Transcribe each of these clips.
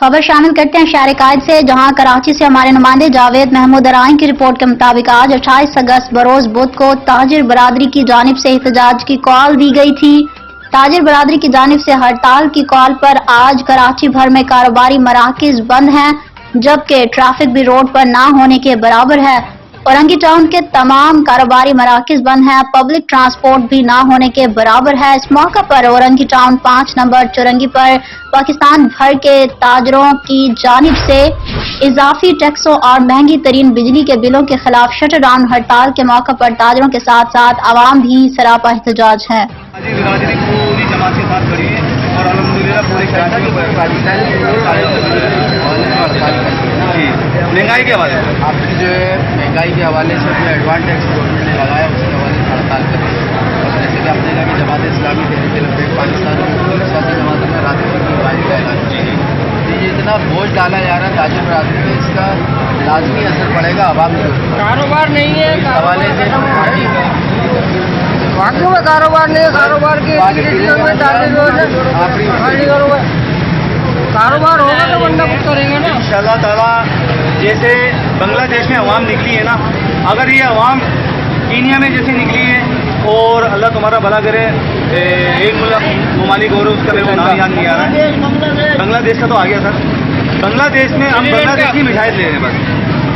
خبر شامل کرتے ہیں شہر قائد سے، جہاں کراچی سے ہمارے نمائندے جاوید محمود ارائن کی رپورٹ کے مطابق آج 28 اگست بروز بدھ کو تاجر برادری کی جانب سے احتجاج کی کال دی گئی تھی۔ تاجر برادری کی جانب سے ہڑتال کی کال پر آج کراچی بھر میں کاروباری مراکز بند ہیں، جبکہ ٹریفک بھی روڈ پر نہ ہونے کے برابر ہے۔ اورنگی ٹاؤن کے تمام کاروباری مراکز بند ہیں، پبلک ٹرانسپورٹ بھی نہ ہونے کے برابر ہے۔ اس موقع پر اورنگی ٹاؤن 5 نمبر چورنگی پر پاکستان بھر کے تاجروں کی جانب سے اضافی ٹیکسوں اور مہنگی ترین بجلی کے بلوں کے خلاف شٹر ڈاؤن ہڑتال کے موقع پر تاجروں کے ساتھ ساتھ عوام بھی سراپا احتجاج ہے۔ پوری جماعت کے ساتھ کھڑی ہے اور الحمدللہ پوری کراچی جی مہنگائی کے حوالے سے آپ کی جو ہے مہنگائی کے حوالے سے اپنے ایڈوانس ٹیکس گورنمنٹ نے لگایا اس کے حوالے سے ہڑتال کر رہی ہے۔ اور جیسے کہ آپ نے کہا کہ جماعت اسلامی پاکستان میں سیاسی جماعتوں میں رات بھر کی بھائی کا اعلان کیا۔ یہ اتنا بوجھ ڈالا جا رہا ہے تاجر برادری میں، اس کا لازمی اثر پڑے گا عوام کے اوپر۔ کاروبار نہیں ہے اس حوالے سے واقعی میں کاروبار نہیں ہے، کاروبار کی کاروبار ہوگا تو بندہ کچھ کرے گا نا انشاءاللہ تعالیٰ۔ جیسے بنگلہ دیش میں عوام نکلی ہے نا، اگر یہ عوام کینیا میں جیسے نکلی ہے، اور اللہ تمہارا بھلا کرے ایک ملک ممالک اور اس کا میرے کو نام یاد نہیں آ رہا ہے، بنگلہ دیش کا تو آ گیا سر۔ بنگلہ دیش میں ہم بنگلہ دیش کی مشاہد لے رہے ہیں بس۔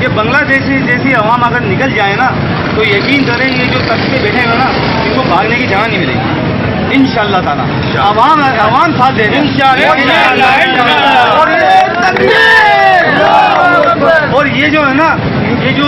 یہ بنگلہ دیش جیسی عوام اگر نکل جائے نا تو یقین کریں یہ جو تخت پہ بیٹھے ہیں نا ان کو بھاگنے کی جگہ نہیں ملے گی انشاءاللہ تعالیٰ۔ عوام ساتھ دے دیں اور یہ جو ہے نا، یہ جو